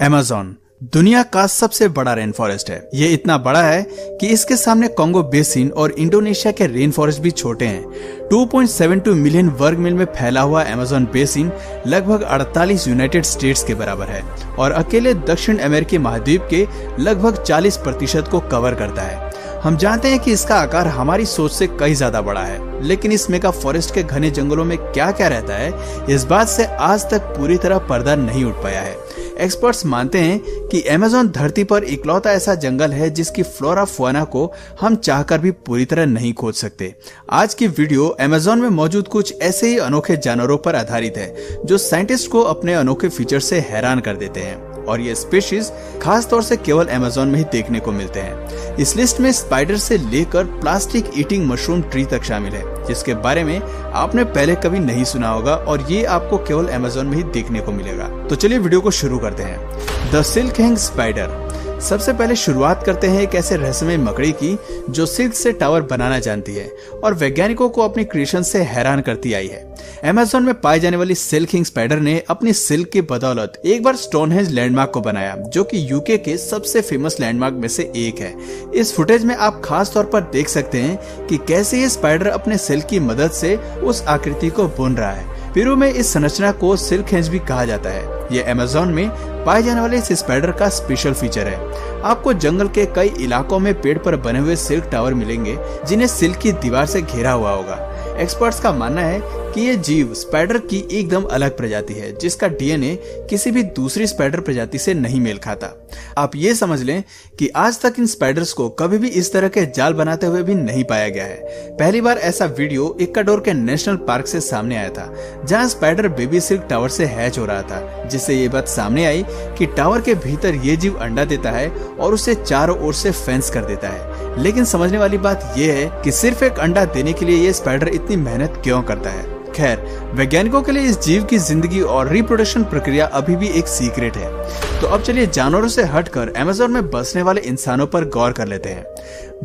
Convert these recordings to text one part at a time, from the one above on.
Amazon दुनिया का सबसे बड़ा रेन फॉरेस्ट है। ये इतना बड़ा है कि इसके सामने कांगो बेसिन और इंडोनेशिया के रेन फॉरेस्ट भी छोटे हैं। 2.72 मिलियन वर्ग मील में फैला हुआ अमेज़न बेसिन लगभग 48 यूनाइटेड स्टेट्स के बराबर है और अकेले दक्षिण अमेरिकी महाद्वीप के लगभग 40% को कवर करता है। हम जानते हैं कि इसका आकार हमारी सोच से कई ज्यादा बड़ा है, लेकिन इस मेगा फॉरेस्ट के घने जंगलों में क्या क्या रहता है, इस बात से आज तक पूरी तरह पर्दा नहीं उठ पाया है। एक्सपर्ट्स मानते हैं कि अमेज़न धरती पर इकलौता ऐसा जंगल है जिसकी फ्लोरा फौना को हम चाहकर भी पूरी तरह नहीं खोज सकते। आज की वीडियो अमेज़न में मौजूद कुछ ऐसे ही अनोखे जानवरों पर आधारित है जो साइंटिस्ट को अपने अनोखे फीचर से हैरान कर देते हैं, और ये स्पीशीज खास तौर से केवल अमेज़न में ही देखने को मिलते हैं। इस लिस्ट में स्पाइडर से लेकर प्लास्टिक ईटिंग मशरूम ट्री तक शामिल है, जिसके बारे में आपने पहले कभी नहीं सुना होगा और ये आपको केवल अमेज़न में ही देखने को मिलेगा। तो चलिए वीडियो को शुरू करते हैं। The silk hang spider. सबसे पहले शुरुआत करते हैं एक ऐसे रहस्यमय मकड़ी की जो सिल्क से टावर बनाना जानती है और वैज्ञानिकों को अपनी क्रिएशन से हैरान करती आई है। अमेज़न में पाई जाने वाली सिल्क हैंग स्पाइडर ने अपनी सिल्क की बदौलत एक बार स्टोनहेंज लैंडमार्क को बनाया, जो कि यूके के सबसे फेमस लैंडमार्क में से एक है। इस फुटेज में आप खास तौर पर देख सकते हैं कि कैसे ये स्पाइडर अपने सिल्क की मदद से उस आकृति को बुन रहा है। पेरू में इस संरचना को सिल्क हैंज भी कहा जाता है। ये अमेज़न में पाए जाने वाले इस स्पाइडर का स्पेशल फीचर है। आपको जंगल के कई इलाकों में पेड़ पर बने हुए सिल्क टावर मिलेंगे जिन्हें सिल्क की दीवार से घेरा हुआ होगा। एक्सपर्ट्स का मानना है कि ये जीव स्पाइडर की एकदम अलग प्रजाति है, जिसका डीएनए किसी भी दूसरी स्पाइडर प्रजाति से नहीं मेल खाता। आप ये समझ लें कि आज तक इन स्पाइडर्स को कभी भी इस तरह के जाल बनाते हुए भी नहीं पाया गया है। पहली बार ऐसा वीडियो इक्वाडोर के नेशनल पार्क से सामने आया था, जहां स्पाइडर बेबी सिल्क टावर से हैच हो रहा था, जिससे ये बात सामने आई कि टावर के भीतर ये जीव अंडा देता है और उसे चारों ओर से फेंस कर देता है। लेकिन समझने वाली बात यह है कि सिर्फ एक अंडा देने के लिए ये स्पाइडर इतनी मेहनत क्यों करता है। खैर, वैज्ञानिकों के लिए इस जीव की जिंदगी और रिप्रोडक्शन प्रक्रिया अभी भी एक सीक्रेट है। तो अब चलिए जानवरों से हटकर अमेज़न में बसने वाले इंसानों पर गौर कर लेते हैं।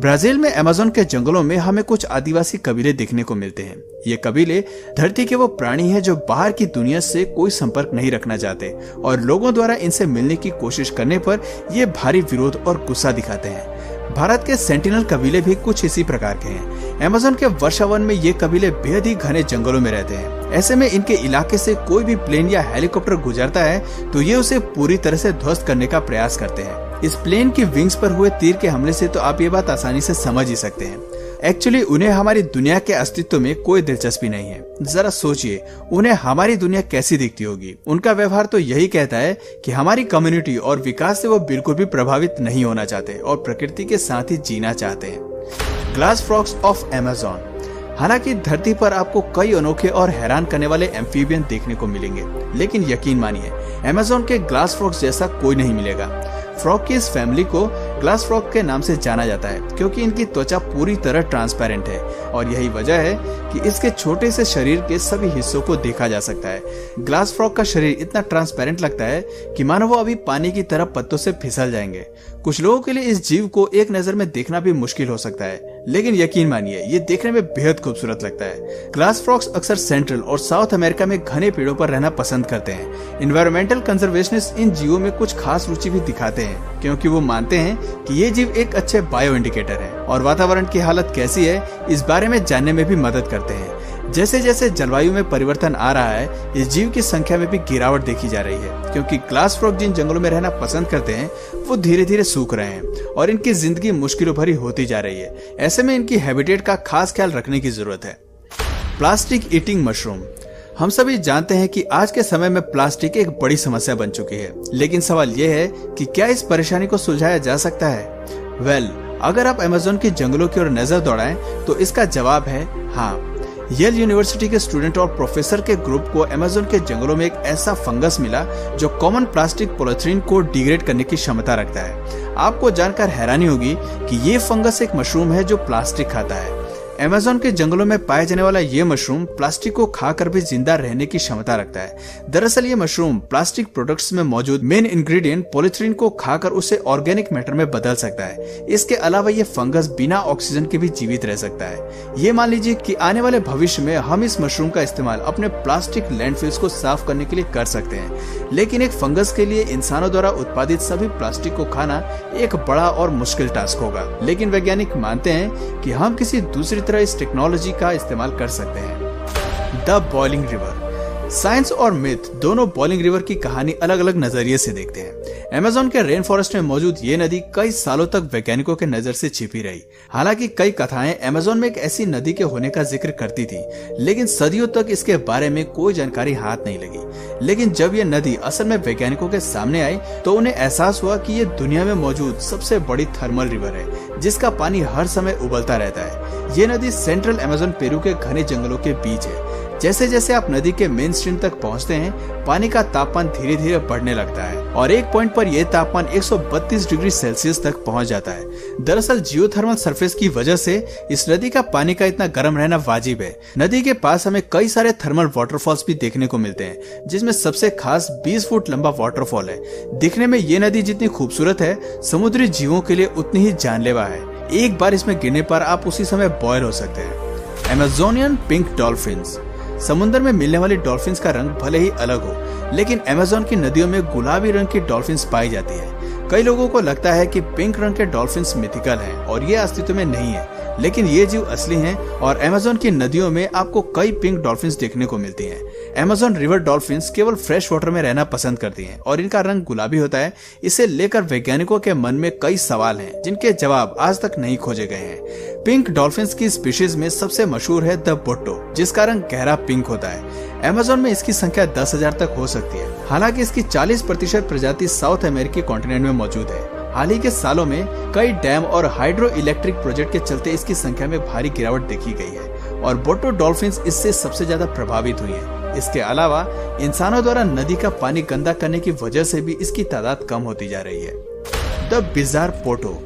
ब्राजील में अमेज़न के जंगलों में हमें कुछ आदिवासी कबीले देखने को मिलते हैं। ये कबीले धरती के वो प्राणी हैं जो बाहर की दुनिया से कोई संपर्क नहीं रखना चाहते, और लोगों द्वारा इनसे मिलने की कोशिश करने पर ये भारी विरोध और गुस्सा दिखाते हैं। भारत के सेंटिनल कबीले भी कुछ इसी प्रकार के हैं। अमेज़न के वर्षावन में ये कबीले बेहद ही घने जंगलों में रहते हैं। ऐसे में इनके इलाके से कोई भी प्लेन या हेलीकॉप्टर गुजरता है तो ये उसे पूरी तरह से ध्वस्त करने का प्रयास करते हैं। इस प्लेन की विंग्स पर हुए तीर के हमले से तो आप ये बात आसानी से समझ ही सकते हैं। एक्चुअली उन्हें हमारी दुनिया के अस्तित्व में कोई दिलचस्पी नहीं है। जरा सोचिए, उन्हें हमारी दुनिया कैसी दिखती होगी। उनका व्यवहार तो यही कहता है कि हमारी कम्युनिटी और विकास से वो बिल्कुल भी प्रभावित नहीं होना चाहते और प्रकृति के साथ ही जीना चाहते हैं। Glass frogs of Amazon. हालांकि धरती पर आपको कई अनोखे और हैरान करने वाले एम्फीबियन देखने को मिलेंगे, लेकिन यकीन मानिए अमेज़न के ग्लास फ्रॉग्स जैसा कोई नहीं मिलेगा। फ्रॉग की इस फैमिली को ग्लास फ्रॉग के नाम से जाना जाता है क्योंकि इनकी त्वचा पूरी तरह ट्रांसपेरेंट है, और यही वजह है कि इसके छोटे से शरीर के सभी हिस्सों को देखा जा सकता है। ग्लास फ्रॉग का शरीर इतना ट्रांसपेरेंट लगता है कि मानो वो अभी पानी की तरह पत्तों से फिसल जाएंगे। कुछ लोगों के लिए इस जीव को एक नजर में देखना भी मुश्किल हो सकता है, लेकिन यकीन मानिए ये देखने में बेहद खूबसूरत लगता है। ग्लास फ्रॉग्स अक्सर सेंट्रल और साउथ अमेरिका में घने पेड़ों पर रहना पसंद करते हैं। एनवायरमेंटल कंजर्वेशनिस्ट इन जीवों में कुछ खास रुचि भी दिखाते हैं, क्योंकि वो मानते हैं कि ये जीव एक अच्छे बायो इंडिकेटर है और वातावरण की हालत कैसी है इस बारे में जानने में भी मदद करते हैं। जैसे जैसे जलवायु में परिवर्तन आ रहा है, इस जीव की संख्या में भी गिरावट देखी जा रही है, क्योंकि ग्लास फ्रॉग जिन जंगलों में रहना पसंद करते हैं वो धीरे धीरे सूख रहे हैं और इनकी जिंदगी मुश्किलों भरी होती जा रही है। ऐसे में इनकी हैबिटेट का खास ख्याल रखने की जरूरत है। Plastic eating mushroom. हम सभी जानते हैं कि आज के समय में प्लास्टिक एक बड़ी समस्या बन चुकी है, लेकिन सवाल यह है कि क्या इस परेशानी को सुलझाया जा सकता है? अगर आप अमेज़न के जंगलों की ओर नजर दौड़ाएं तो इसका जवाब है हाँ। येल यूनिवर्सिटी के स्टूडेंट और प्रोफेसर के ग्रुप को अमेज़न के जंगलों में एक ऐसा फंगस मिला जो कॉमन प्लास्टिक पॉलीथीन को डिग्रेड करने की क्षमता रखता है। आपको जानकर हैरानी होगी कि ये फंगस एक मशरूम है जो प्लास्टिक खाता है। अमेज़न के जंगलों में पाए जाने वाला ये मशरूम प्लास्टिक को खाकर भी जिंदा रहने की क्षमता रखता है। दरअसल ये मशरूम प्लास्टिक प्रोडक्ट्स में मौजूद मेन इंग्रेडिएंट पॉलीथीन को खाकर उसे ऑर्गेनिक मैटर में बदल सकता है। इसके अलावा ये फंगस बिना ऑक्सीजन के भी जीवित रह सकता है। ये मान लीजिए कि आने वाले भविष्य में हम इस मशरूम का इस्तेमाल अपने प्लास्टिक लैंडफिल्स को साफ करने के लिए कर सकते हैं, लेकिन एक फंगस के लिए इंसानों द्वारा उत्पादित सभी प्लास्टिक को खाना एक बड़ा और मुश्किल टास्क होगा। लेकिन वैज्ञानिक मानते हैं कि हम किसी दूसरी तरह इस टेक्नोलॉजी का इस्तेमाल कर सकते हैं। The boiling river. साइंस और मिथ दोनों बॉइलिंग रिवर की कहानी अलग अलग नजरिए से देखते हैं। अमेज़न के रेन फॉरेस्ट में मौजूद ये नदी कई सालों तक वैज्ञानिकों के नजर से छिपी रही। हालांकि कई कथाएं अमेज़न में एक ऐसी नदी के होने का जिक्र करती थी, लेकिन सदियों तक इसके बारे में कोई जानकारी हाथ नहीं लगी। लेकिन जब ये नदी असल में वैज्ञानिकों के सामने आई तो उन्हें एहसास हुआ कि ये दुनिया में मौजूद सबसे बड़ी थर्मल रिवर है, जिसका पानी हर समय उबलता रहता है। ये नदी सेंट्रल अमेज़न पेरू के घने जंगलों के बीच है। जैसे जैसे आप नदी के मेन स्ट्रीम तक पहुंचते हैं, पानी का तापमान धीरे धीरे बढ़ने लगता है और एक पॉइंट पर यह तापमान 132 डिग्री सेल्सियस तक पहुंच जाता है। दरअसल जियोथर्मल सरफेस की वजह से इस नदी का पानी का इतना गर्म रहना वाजिब है। नदी के पास हमें कई सारे थर्मल वाटरफॉल्स भी देखने को मिलते हैं, जिसमें सबसे खास 20 फुट लंबा वाटरफॉल है। दिखने में ये नदी जितनी खूबसूरत है, समुद्री जीवों के लिए उतनी ही जानलेवा है। एक बार इसमें गिरने पर आप उसी समय बॉयल हो सकते हैं। Amazonian pink dolphins. समुद्र में मिलने वाली डॉल्फिन्स का रंग भले ही अलग हो, लेकिन अमेज़न की नदियों में गुलाबी रंग की डॉल्फिन्स पाई जाती है। कई लोगों को लगता है कि पिंक रंग के डॉल्फिन्स मिथिकल हैं और ये अस्तित्व में नहीं है, लेकिन ये जीव असली हैं और अमेज़न की नदियों में आपको कई पिंक डॉल्फिन्स देखने को मिलती हैं। अमेज़न रिवर डॉल्फिन्स केवल फ्रेश वाटर में रहना पसंद करती हैं और इनका रंग गुलाबी होता है। इसे लेकर वैज्ञानिकों के मन में कई सवाल हैं, जिनके जवाब आज तक नहीं खोजे गए हैं। पिंक डॉल्फिन्स की स्पीशीज में सबसे मशहूर है द बोट्टो, जिसका रंग गहरा पिंक होता है। अमेज़न में इसकी संख्या 10,000 तक हो सकती है। हालांकि इसकी 40% प्रजाति साउथ अमेरिकी कॉन्टिनेंट में मौजूद है। हाल ही के सालों में कई डैम और हाइड्रो इलेक्ट्रिक प्रोजेक्ट के चलते इसकी संख्या में भारी गिरावट देखी गई है और बोट्टो डॉल्फिन्स इससे सबसे ज्यादा प्रभावित हुई हैं। इसके अलावा इंसानों द्वारा नदी का पानी गंदा करने की वजह से भी इसकी तादाद कम होती जा रही है। The bizarre Poto.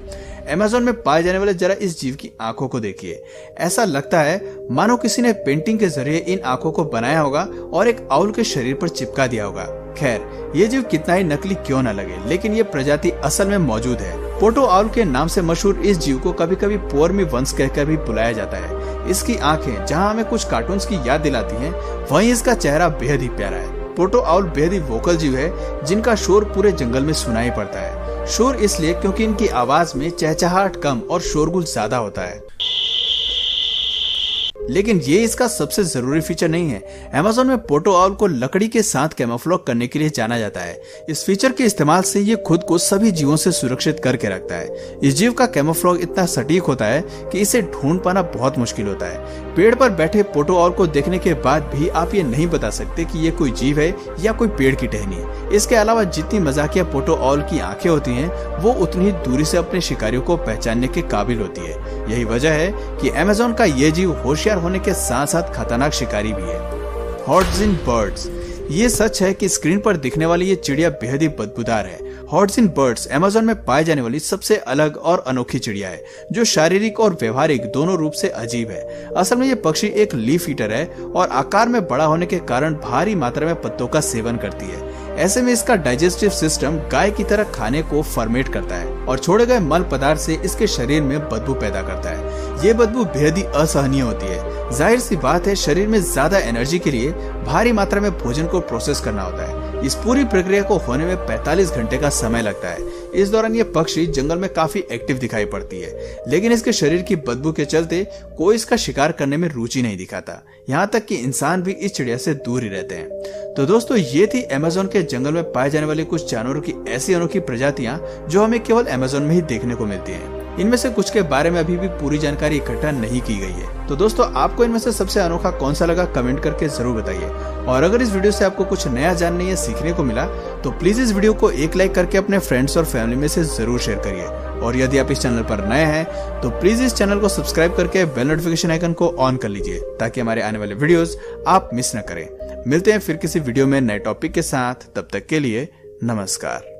अमेज़न में पाए जाने वाले जरा इस जीव की आंखों को देखिए। ऐसा लगता है मानो किसी ने पेंटिंग के जरिए इन आंखों को बनाया होगा और एक आउल के शरीर पर चिपका दिया होगा। खैर, ये जीव कितना ही नकली क्यों न लगे, लेकिन ये प्रजाति असल में मौजूद है। पोटो आउल के नाम से मशहूर इस जीव को कभी कभी पोर्मी वंश कहकर भी बुलाया जाता है। इसकी आंखें जहां हमें कुछ कार्टून्स की याद दिलाती हैं, वहीं इसका चेहरा बेहद ही प्यारा है। पोटो आउल बेहद ही वोकल जीव है, जिनका शोर पूरे जंगल में सुनाई पड़ता है। शोर इसलिए क्योंकि इनकी आवाज में चहचहाहट कम और शोरगुल ज्यादा होता है। लेकिन ये इसका सबसे जरूरी फीचर नहीं है। अमेज़न में पोटो आउल को लकड़ी के साथ कैमोफ्लेज करने के लिए जाना जाता है। इस फीचर के इस्तेमाल से ये खुद को सभी जीवों से सुरक्षित करके रखता है। इस जीव का कैमोफ्लेज इतना सटीक होता है कि इसे ढूंढ पाना बहुत मुश्किल होता है। पेड़ पर बैठे पोटो आउल को देखने के बाद भी आप ये नहीं बता सकते कि ये कोई जीव है या कोई पेड़ की टहनी। इसके अलावा जितनी मजाकिया पोटो आउल की आंखें होती हैं, वो उतनी ही दूरी से अपने शिकारियों को पहचानने के काबिल होती है। यही वजह है कि अमेज़न का ये जीव होशियार होने के साथ साथ खतरनाक शिकारी भी है। हॉर्टजिन बर्ड्स। ये सच है कि स्क्रीन पर दिखने वाली ये चिड़िया बेहद ही बदबूदार है। हॉर्टजिन बर्ड्स अमेज़न में पाए जाने वाली सबसे अलग और अनोखी चिड़िया है, जो शारीरिक और व्यवहारिक दोनों रूप से अजीब है। असल में ये पक्षी एक लीफ ईटर है और आकार में बड़ा होने के कारण भारी मात्रा में पत्तों का सेवन करती है। ऐसे में इसका डाइजेस्टिव सिस्टम गाय की तरह खाने को फर्मेट करता है और छोड़े गए मल पदार्थ से इसके शरीर में बदबू पैदा करता है। ये बदबू बेहद ही असहनीय होती है। जाहिर सी बात है, शरीर में ज्यादा एनर्जी के लिए भारी मात्रा में भोजन को प्रोसेस करना होता है। इस पूरी प्रक्रिया को होने में 45 घंटे का समय लगता है। इस दौरान ये पक्षी जंगल में काफी एक्टिव दिखाई पड़ती है, लेकिन इसके शरीर की बदबू के चलते कोई इसका शिकार करने में रुचि नहीं दिखाता। यहाँ तक कि इंसान भी इस चिड़िया से दूर ही रहते हैं। तो दोस्तों, ये थी अमेज़न के जंगल में पाए जाने वाली कुछ जानवरों की ऐसी अनोखी प्रजातियां जो हमें केवल अमेज़न में ही देखने को मिलती हैं। इनमें से कुछ के बारे में अभी भी पूरी जानकारी इकट्ठा नहीं की गई है। तो दोस्तों, आपको इनमें से सबसे अनोखा कौन सा लगा, कमेंट करके जरूर बताइए। और अगर इस वीडियो से आपको कुछ नया जानने या सीखने को मिला तो प्लीज इस वीडियो को एक लाइक करके अपने फ्रेंड्स और फैमिली में से जरूर शेयर करिए। और यदि आप इस चैनल पर नए हैं तो प्लीज इस चैनल को सब्सक्राइब करके बेल नोटिफिकेशन आइकन को ऑन कर लीजिए, ताकि हमारे आने वाले वीडियोस आप मिस न करें। मिलते हैं फिर किसी वीडियो में नए टॉपिक के साथ। तब तक के लिए नमस्कार।